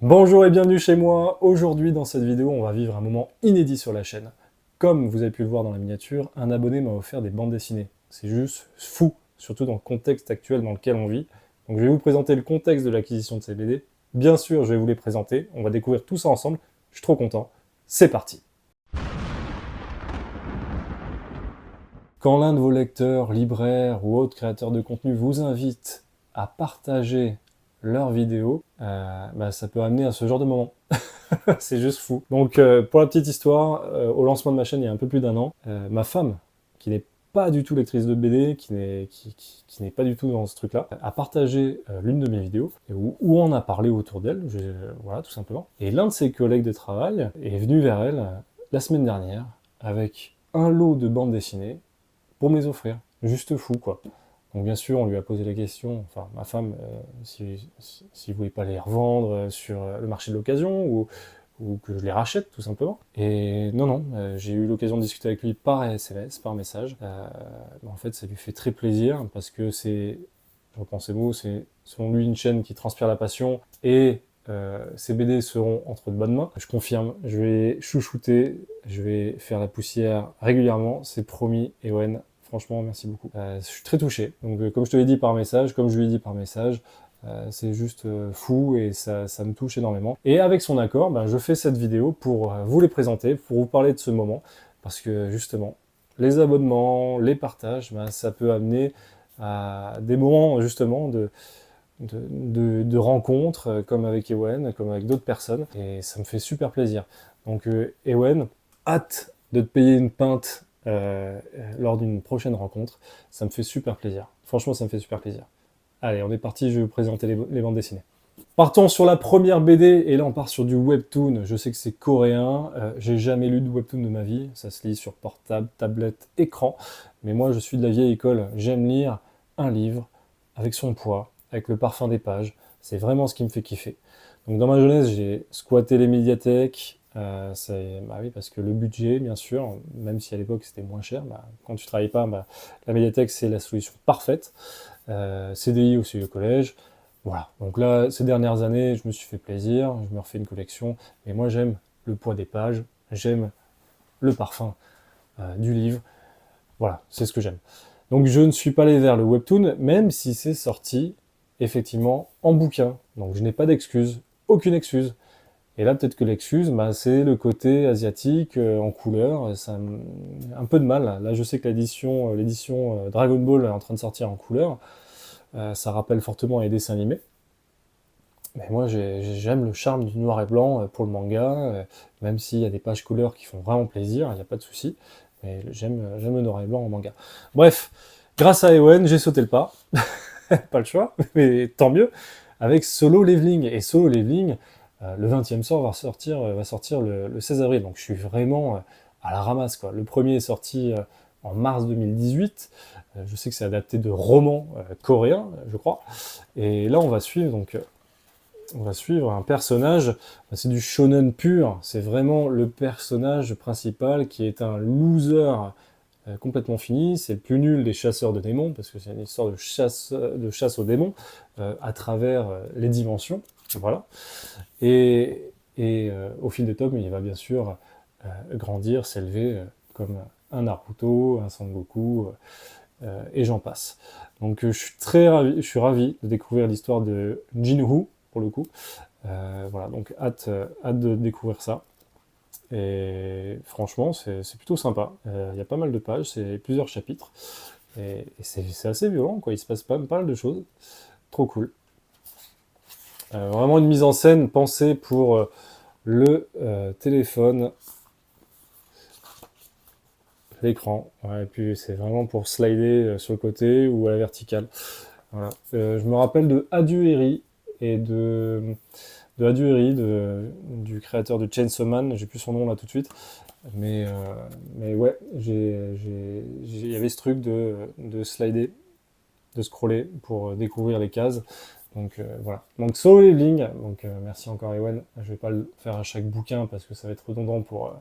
Bonjour et bienvenue chez moi. Aujourd'hui dans cette vidéo on va vivre un moment inédit sur la chaîne. Comme vous avez pu le voir dans la miniature, un abonné m'a offert des bandes dessinées. C'est juste fou, surtout dans le contexte actuel dans lequel on vit. Donc je vais vous présenter le contexte de l'acquisition de ces BD. Bien sûr je vais vous les présenter, on va découvrir tout ça ensemble. Je suis trop content. C'est parti. Quand l'un de vos lecteurs, libraires ou autres créateurs de contenu vous invite à partager leurs vidéos, ça peut amener à ce genre de moment. C'est juste fou. Donc, pour la petite histoire, au lancement de ma chaîne il y a un peu plus d'1 an, ma femme, qui n'est pas du tout lectrice de BD, qui n'est pas du tout dans ce truc-là, a partagé l'une de mes vidéos, où on a parlé autour d'elle, voilà, tout simplement. Et l'un de ses collègues de travail est venu vers elle la semaine dernière avec un lot de bandes dessinées pour me les offrir. Juste fou, quoi. Donc bien sûr, on lui a posé la question, enfin ma femme, s'il voulait pas les revendre sur le marché de l'occasion, ou que je les rachète tout simplement. Et non, j'ai eu l'occasion de discuter avec lui par SMS, par message. En fait, ça lui fait très plaisir, parce que c'est, je reprends ces mots, c'est selon lui une chaîne qui transpire la passion, et ces BD seront entre de bonnes mains. Je confirme, je vais chouchouter, je vais faire la poussière régulièrement, c'est promis, Ewen. Franchement, merci beaucoup. Je suis très touché. Donc, comme je te l'ai dit par message, comme je lui ai dit par message, c'est juste fou et ça me touche énormément. Et avec son accord, je fais cette vidéo pour vous les présenter, pour vous parler de ce moment, parce que justement, les abonnements, les partages, ça peut amener à des moments justement de rencontres, comme avec Ewen, comme avec d'autres personnes, et ça me fait super plaisir. Donc Ewen, hâte de te payer une pinte lors d'une prochaine rencontre, ça me fait super plaisir. Franchement, ça me fait super plaisir. Allez, on est parti, je vais vous présenter les bandes dessinées. Partons sur la première BD, et là on part sur du webtoon. Je sais que c'est coréen, j'ai jamais lu de webtoon de ma vie, ça se lit sur portable, tablette, écran, mais moi je suis de la vieille école, j'aime lire un livre avec son poids, avec le parfum des pages, c'est vraiment ce qui me fait kiffer. Donc dans ma jeunesse, j'ai squatté les médiathèques, oui, parce que le budget, bien sûr, même si à l'époque c'était moins cher, quand tu travailles pas, la médiathèque c'est la solution parfaite. CDI aussi au collège. Voilà, donc là, ces dernières années, je me suis fait plaisir, je me refais une collection, mais moi j'aime le poids des pages, j'aime le parfum du livre, voilà, c'est ce que j'aime. Donc je ne suis pas allé vers le webtoon, même si c'est sorti, effectivement, en bouquin. Donc je n'ai pas d'excuse, aucune excuse. Et là, peut-être que l'excuse, c'est le côté asiatique, en couleur, ça a un peu de mal. Là, je sais que l'édition Dragon Ball est en train de sortir en couleur, ça rappelle fortement les dessins animés. Mais moi, j'aime le charme du noir et blanc pour le manga, même s'il y a des pages couleurs qui font vraiment plaisir, il n'y a pas de souci. Mais j'aime le noir et blanc en manga. Bref, grâce à Ewen, j'ai sauté le pas. Pas le choix, mais tant mieux. Avec Solo Leveling. Et Solo Leveling, le 20e sort va sortir le 16 avril. Donc je suis vraiment à la ramasse, quoi. Le premier est sorti en mars 2018. Je sais que c'est adapté de romans coréens, je crois. Et là, on va suivre un personnage, c'est du shonen pur, c'est vraiment le personnage principal qui est un loser complètement fini, c'est le plus nul des chasseurs de démons, parce que c'est une histoire de chasse aux démons, à travers les dimensions, voilà. Et au fil des tomes, il va bien sûr grandir, s'élever comme un Naruto, un Sangoku, et j'en passe. Donc je suis ravi de découvrir l'histoire de Jinwoo, pour le coup. Voilà, donc hâte de découvrir ça. Et franchement, c'est plutôt sympa. Il y a pas mal de pages, c'est plusieurs chapitres. Et c'est assez violent, quoi. Il se passe pas mal de choses. Trop cool. Vraiment une mise en scène pensée pour le téléphone, l'écran. Ouais, et puis c'est vraiment pour slider sur le côté ou à la verticale. Voilà. Je me rappelle de Adieu Eri et de Adieu Eri, du créateur de Chainsaw Man, j'ai plus son nom là tout de suite, mais ouais, il y avait ce truc de slider, de scroller pour découvrir les cases, donc voilà. Donc Solo Leveling, donc merci encore Ewen, je vais pas le faire à chaque bouquin parce que ça va être redondant pour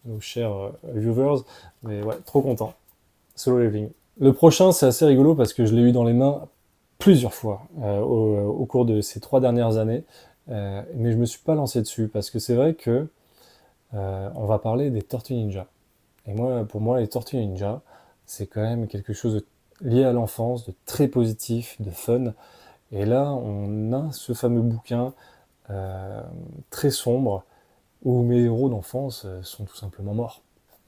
nos chers viewers, mais ouais, trop content. Solo Leveling. Le prochain, c'est assez rigolo parce que je l'ai eu dans les mains plusieurs fois au cours de ces 3 dernières années. mais je me suis pas lancé dessus parce que c'est vrai que on va parler des Tortues Ninja. Et moi, pour moi, les Tortues Ninja, c'est quand même quelque chose de lié à l'enfance, de très positif, de fun. Et là, on a ce fameux bouquin euh, très sombre où mes héros d'enfance sont tout simplement morts.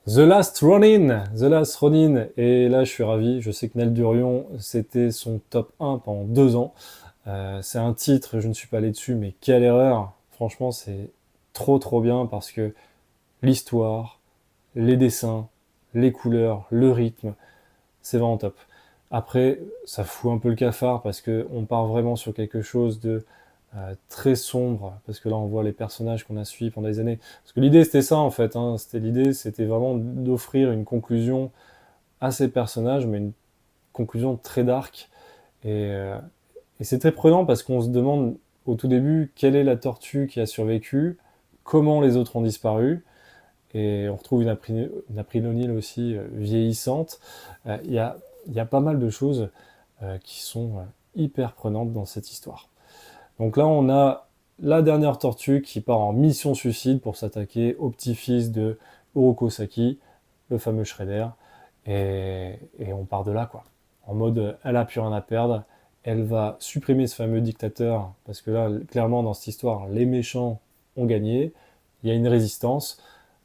The Last Ronin, The Last Ronin, et là je suis ravi, je sais que Nel Durion, c'était son top 1 pendant 2 ans. C'est un titre, je ne suis pas allé dessus, mais quelle erreur. Franchement, c'est trop bien parce que l'histoire, les dessins, les couleurs, le rythme, c'est vraiment top. Après, ça fout un peu le cafard parce que on part vraiment sur quelque chose de très sombre, parce que là on voit les personnages qu'on a suivis pendant des années. Parce que l'idée c'était ça en fait, hein. L'idée c'était vraiment d'offrir une conclusion à ces personnages, mais une conclusion très dark. Et, euh, et c'est très prenant parce qu'on se demande au tout début quelle est la tortue qui a survécu, comment les autres ont disparu, et on retrouve une April O'Neil aussi vieillissante. Il y a pas mal de choses qui sont hyper prenantes dans cette histoire. Donc là, on a la dernière tortue qui part en mission suicide pour s'attaquer au petit-fils de Oroku Saki, le fameux Shredder. Et on part de là, quoi. En mode, elle a plus rien à perdre. Elle va supprimer ce fameux dictateur, parce que là, clairement, dans cette histoire, les méchants ont gagné. Il y a une résistance.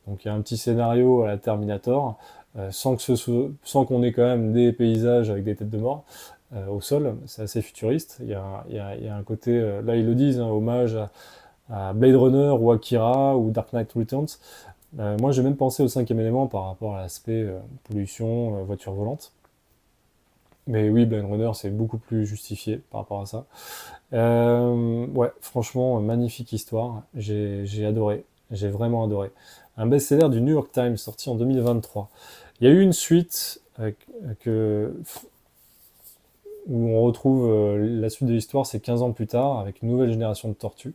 Donc il y a un petit scénario à la Terminator, sans qu'on ait quand même des paysages avec des têtes de mort au sol. C'est assez futuriste. Il y a un côté, là ils le disent, hein, hommage à Blade Runner ou Akira ou Dark Knight Returns. Moi j'ai même pensé au cinquième élément par rapport à l'aspect pollution, voiture volante. Mais oui, Blade Runner c'est beaucoup plus justifié par rapport à ça. Ouais, franchement, magnifique histoire. J'ai adoré. J'ai vraiment adoré. Un best-seller du New York Times sorti en 2023. Il y a eu une suite que où on retrouve la suite de l'histoire, c'est 15 ans plus tard, avec une nouvelle génération de tortues.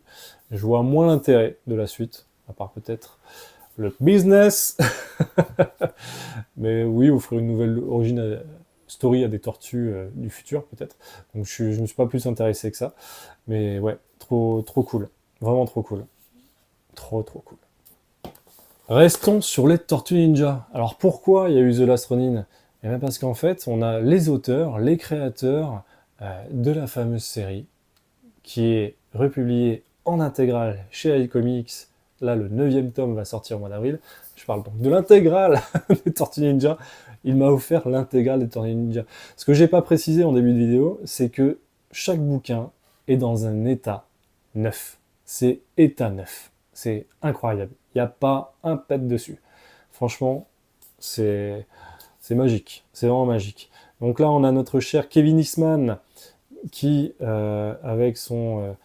Je vois moins l'intérêt de la suite, à part peut-être le business. Mais oui, offrir une nouvelle origine story à des tortues du futur, peut-être. Donc je me suis pas plus intéressé que ça. Mais ouais, trop cool. Vraiment trop cool. Trop cool. Restons sur les Tortues Ninja. Alors pourquoi il y a eu The Last Ronin? Eh bien parce qu'en fait, on a les auteurs, les créateurs de la fameuse série qui est republiée en intégrale chez iComics. Là, le 9e tome va sortir au mois d'avril. Je parle donc de l'intégrale des Tortues Ninja. Il m'a offert l'intégrale des Tortues Ninja. Ce que j'ai pas précisé en début de vidéo, c'est que chaque bouquin est dans un état neuf. C'est état neuf. C'est incroyable. Il n'y a pas un pet dessus. Franchement, c'est magique. C'est vraiment magique. Donc là, on a notre cher Kevin Eastman qui, avec son...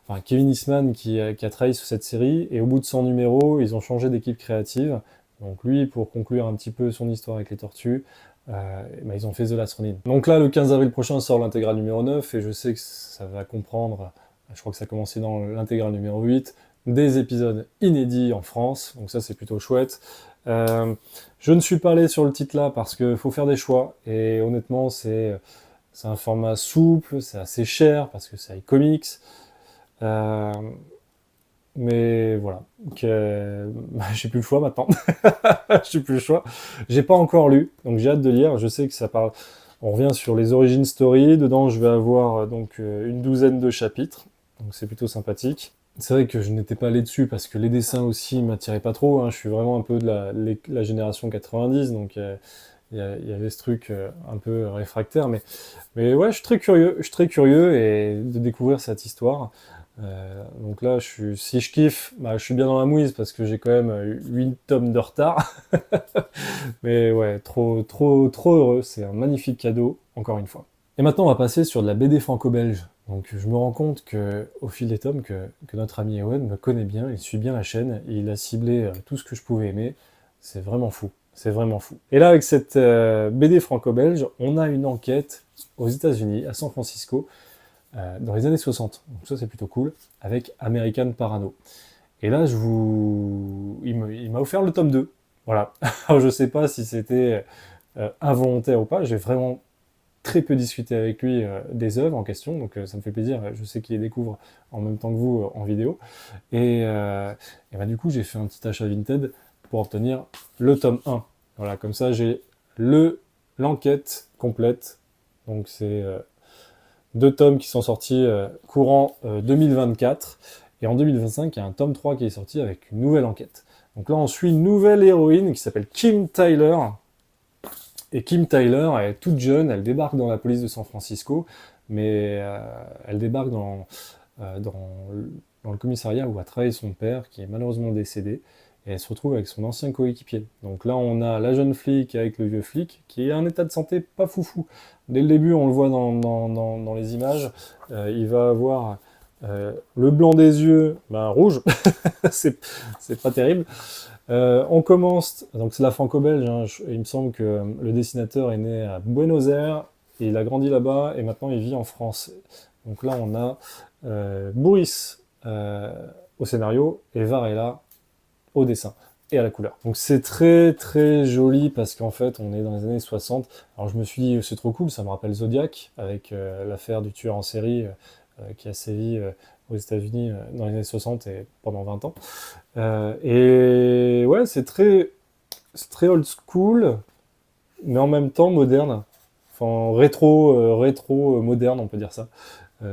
enfin, Kevin Eastman qui a travaillé sur cette série, et au bout de 100 numéros, ils ont changé d'équipe créative. Donc lui, pour conclure un petit peu son histoire avec les tortues, bah, ils ont fait The Last Ronin. Donc là, le 15 avril prochain sort l'intégrale numéro 9, et je sais que ça va comprendre, je crois que ça a commencé dans l'intégrale numéro 8, des épisodes inédits en France, donc ça c'est plutôt chouette. Je ne suis pas allé sur le titre là parce qu'il faut faire des choix, et honnêtement c'est un format souple, c'est assez cher parce que c'est iComics. Euh, mais voilà, j'ai plus le choix maintenant. J'ai plus le choix. J'ai pas encore lu, donc j'ai hâte de lire. Je sais que ça parle. On revient sur les origin story. Dedans, je vais avoir une douzaine de chapitres, donc c'est plutôt sympathique. C'est vrai que je n'étais pas allé dessus parce que les dessins aussi m'attiraient pas trop, hein. Je suis vraiment un peu de la génération 90, donc il y avait ce truc un peu réfractaire, mais ouais, je suis très curieux et de découvrir cette histoire. Donc là, si je kiffe, bah, je suis bien dans la mouise parce que j'ai quand même 8 tomes de retard. Mais ouais, trop heureux. C'est un magnifique cadeau, encore une fois. Et maintenant, on va passer sur de la BD franco-belge. Donc je me rends compte que, au fil des tomes, que notre ami Ewan me connaît bien, il suit bien la chaîne, et il a ciblé tout ce que je pouvais aimer. C'est vraiment fou. C'est vraiment fou. Et là, avec cette BD franco-belge, on a une enquête aux États-Unis, à San Francisco, dans les années 60. Donc ça, c'est plutôt cool, avec American Parano. Et là, il m'a offert le tome 2. Voilà. Alors, je sais pas si c'était involontaire ou pas. J'ai vraiment très peu discuté avec lui des œuvres en question, donc ça me fait plaisir, je sais qu'il les découvre en même temps que vous en vidéo. Et bah, du coup, j'ai fait un petit achat Vinted pour obtenir le tome 1. Voilà, comme ça, j'ai l'enquête complète. Donc c'est 2 tomes qui sont sortis courant 2024. Et en 2025, il y a un tome 3 qui est sorti avec une nouvelle enquête. Donc là, on suit une nouvelle héroïne qui s'appelle Kim Tyler. Et Kim Tyler, elle est toute jeune, elle débarque dans la police de San Francisco, mais elle débarque dans le commissariat où a travaillé son père, qui est malheureusement décédé, et elle se retrouve avec son ancien coéquipier. Donc là, on a la jeune flic avec le vieux flic, qui est en état de santé pas foufou. Dès le début, on le voit dans les images, il va avoir le blanc des yeux, rouge, c'est pas terrible. On commence, donc c'est la franco-belge, hein, il me semble que le dessinateur est né à Buenos Aires, et il a grandi là-bas, et maintenant il vit en France. Donc là, on a Bourris au scénario, et Varela au dessin et à la couleur. Donc c'est très très joli parce qu'en fait on est dans les années 60. Alors je me suis dit c'est trop cool, ça me rappelle Zodiac avec l'affaire du tueur en série qui a sévi aux États-Unis dans les années 60 et pendant 20 ans. Et ouais, c'est très old school, mais en même temps moderne. Enfin rétro moderne, on peut dire ça.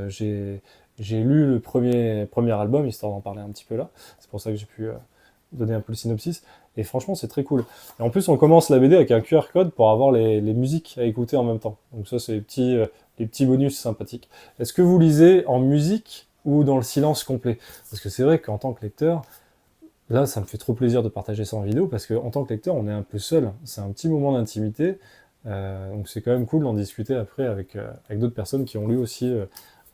J'ai lu le premier album histoire d'en parler un petit peu là. C'est pour ça que j'ai pu donner un peu le synopsis, et franchement c'est très cool. Et en plus on commence la BD avec un QR code pour avoir les musiques à écouter en même temps. Donc ça c'est les petits bonus sympathiques. Est-ce que vous lisez en musique ou dans le silence complet? Parce que c'est vrai qu'en tant que lecteur, là ça me fait trop plaisir de partager ça en vidéo, parce qu'en tant que lecteur on est un peu seul. C'est un petit moment d'intimité, donc c'est quand même cool d'en discuter après avec d'autres personnes qui ont lu aussi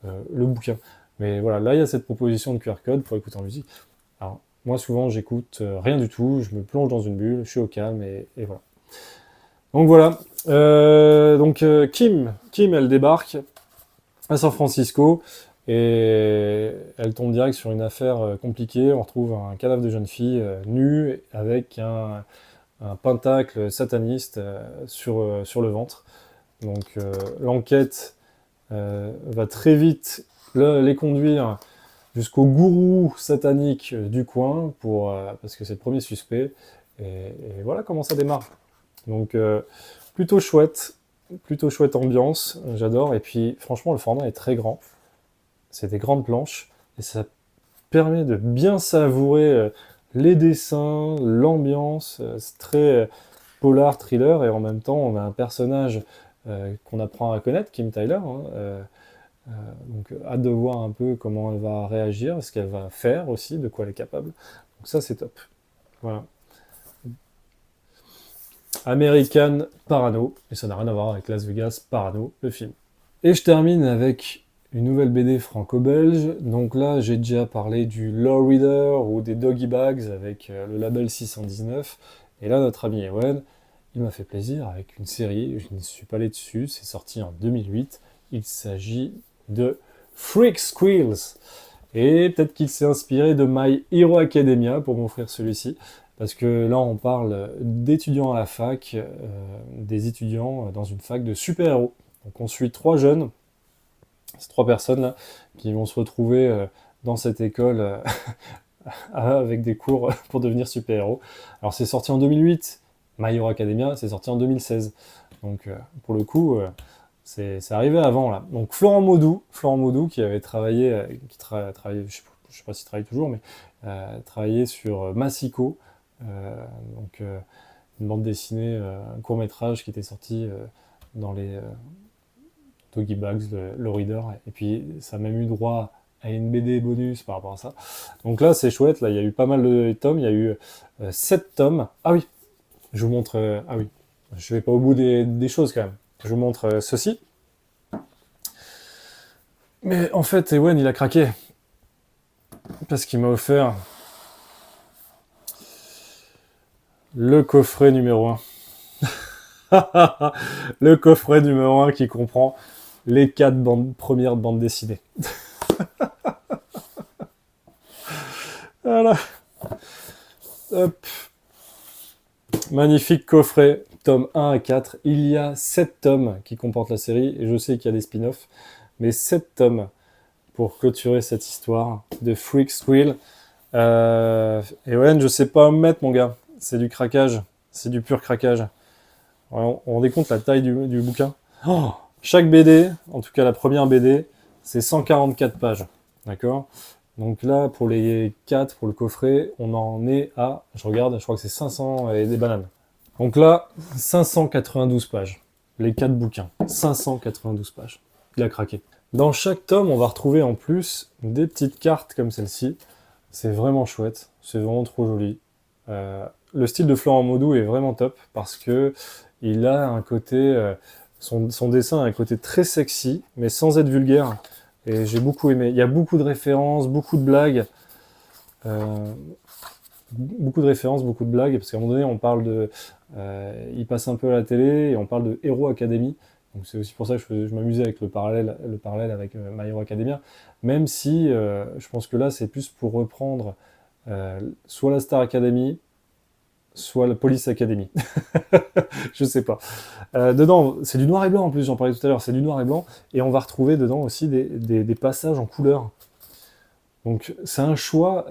le bouquin. Mais voilà, là il y a cette proposition de QR code pour écouter en musique. Alors, moi, souvent, j'écoute rien du tout, je me plonge dans une bulle, je suis au calme, et voilà. Donc voilà. Kim, elle débarque à San Francisco, et elle tombe direct sur une affaire compliquée. On retrouve un cadavre de jeune fille nue, avec un pentacle sataniste sur le ventre. Donc l'enquête va très vite les conduire jusqu'au gourou satanique du coin, parce que c'est le premier suspect, et voilà comment ça démarre. Donc plutôt chouette ambiance, j'adore, et puis franchement le format est très grand, c'est des grandes planches, et ça permet de bien savourer les dessins, l'ambiance, c'est très polar, thriller, et en même temps on a un personnage qu'on apprend à connaître, Kim Tyler, hein, donc hâte de voir un peu comment elle va réagir, ce qu'elle va faire aussi, de quoi elle est capable. Donc ça c'est top. Voilà. American Parano, et ça n'a rien à voir avec Las Vegas Parano, le film. Et je termine avec une nouvelle BD franco-belge. Donc là j'ai déjà parlé du Law Reader ou des Doggy Bags avec le label 619. Et là notre ami Ewen, il m'a fait plaisir avec une série, je ne suis pas allé dessus, c'est sorti en 2008. Il s'agit de Freak Squills. Et peut-être qu'il s'est inspiré de My Hero Academia pour m'offrir celui-ci. Parce que là, on parle d'étudiants à la fac, des étudiants dans une fac de super-héros. Donc on suit 3 jeunes, ces 3 personnes là, qui vont se retrouver dans cette école avec des cours pour devenir super-héros. Alors c'est sorti en 2008, My Hero Academia, c'est sorti en 2016. Donc pour le coup... c'est arrivé avant là. Donc Florent Maudou qui avait travaillé, je sais pas s'il travaille toujours, mais travaillé sur Massico, une bande dessinée, un court métrage qui était sorti dans les Doggy Bags, le Reader, et puis ça a même eu droit à une BD bonus par rapport à ça. Donc là c'est chouette, là il y a eu pas mal de tomes, il y a eu 7 tomes. Ah oui, je vous montre, ah oui, je vais pas au bout des choses quand même. Je vous montre ceci. Mais en fait, Ewen, il a craqué. Parce qu'il m'a offert le coffret numéro 1. Le coffret numéro 1 qui comprend les 4 premières bandes dessinées. Voilà. Hop. Magnifique coffret tome 1 à 4. Il y a 7 tomes qui comportent la série, et je sais qu'il y a des spin-offs, mais 7 tomes pour clôturer cette histoire de Freak Squill. Et ouais, je sais pas où me mettre, mon gars. C'est du craquage. C'est du pur craquage. On rendait compte la taille du bouquin. Oh, chaque BD, en tout cas la première BD, c'est 144 pages. D'accord? Donc là, pour les 4, pour le coffret, on en est à, je regarde, je crois que c'est 500 et des bananes. Donc là, 592 pages. Les 4 bouquins. 592 pages. Il a craqué. Dans chaque tome, on va retrouver en plus des petites cartes comme celle-ci. C'est vraiment chouette. C'est vraiment trop joli. Le style de Florent Maudoux est vraiment top parce que il a un côté... son dessin a un côté très sexy, mais sans être vulgaire. Et j'ai beaucoup aimé. Il y a beaucoup de références, beaucoup de blagues. Beaucoup de références, beaucoup de blagues, parce qu'à un moment donné, on parle de... il passe un peu à la télé, et on parle de Hero Academy. Donc c'est aussi pour ça que je m'amusais avec le parallèle avec My Hero Academia. Même si je pense que là, c'est plus pour reprendre soit la Star Academy, soit la Police Academy. Je sais pas. Dedans, c'est du noir et blanc en plus, j'en parlais tout à l'heure, c'est du noir et blanc, et on va retrouver dedans aussi des passages en couleur. Donc c'est un choix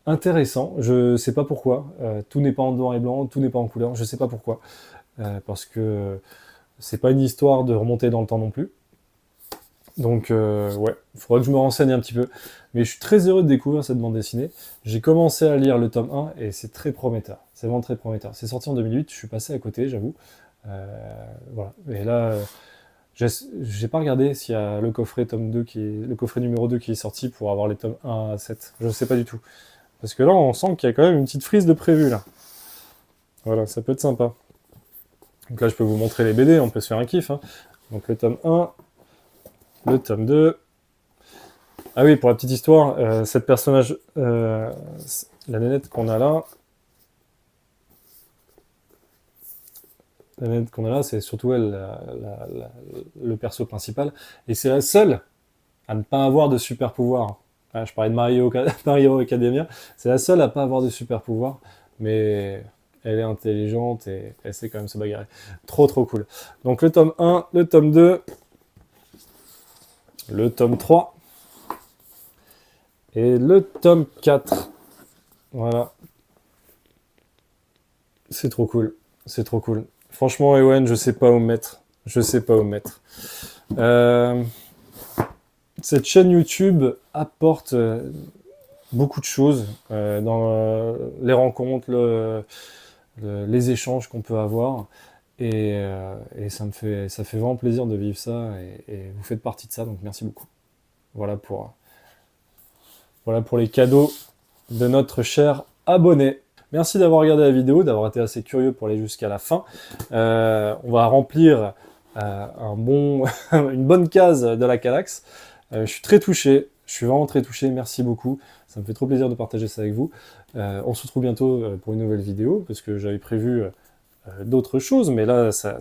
intéressant, je sais pas pourquoi. Tout n'est pas en noir et blanc, tout n'est pas en couleur, je sais pas pourquoi. Parce que c'est pas une histoire de remonter dans le temps non plus. Donc ouais, il faudra que je me renseigne un petit peu. Mais je suis très heureux de découvrir cette bande dessinée. J'ai commencé à lire le tome 1 et c'est très prometteur. C'est vraiment très prometteur. C'est sorti en 2008, je suis passé à côté, j'avoue. Voilà. Et là, j'ai pas regardé s'il y a le coffret tome 2 le coffret numéro 2 qui est sorti pour avoir les tomes 1 à 7. Je sais pas du tout. Parce que là, on sent qu'il y a quand même une petite frise de prévu, là. Voilà, ça peut être sympa. Donc là, je peux vous montrer les BD, on peut se faire un kiff. Hein. Donc le tome 1, le tome 2. Ah oui, pour la petite histoire, cette personnage, la nénette qu'on a là, c'est surtout elle, le perso principal, et c'est la seule à ne pas avoir de super pouvoir. Ah, je parlais de Mario Academia, c'est la seule à pas avoir de super pouvoir, mais elle est intelligente et elle sait quand même se bagarrer. Trop trop cool. Donc le tome 1, le tome 2, le tome 3 et le tome 4. Voilà. C'est trop cool. C'est trop cool. Franchement, Ewen, je sais pas où me mettre. Je sais pas où me mettre. Cette chaîne YouTube apporte beaucoup de choses dans les rencontres, les échanges qu'on peut avoir. Et ça fait vraiment plaisir de vivre ça. Et vous faites partie de ça, donc merci beaucoup. Voilà pour les cadeaux de notre cher abonné. Merci d'avoir regardé la vidéo, d'avoir été assez curieux pour aller jusqu'à la fin. On va remplir une bonne case de la Kallax. Je suis très touché, je suis vraiment très touché, merci beaucoup. Ça me fait trop plaisir de partager ça avec vous. On se retrouve bientôt pour une nouvelle vidéo, parce que j'avais prévu d'autres choses, mais là, ça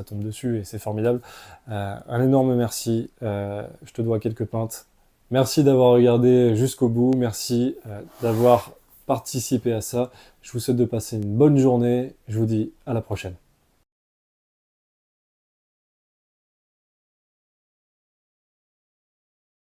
tombe dessus et c'est formidable. Un énorme merci, je te dois quelques pintes. Merci d'avoir regardé jusqu'au bout, merci d'avoir participé à ça. Je vous souhaite de passer une bonne journée, je vous dis à la prochaine.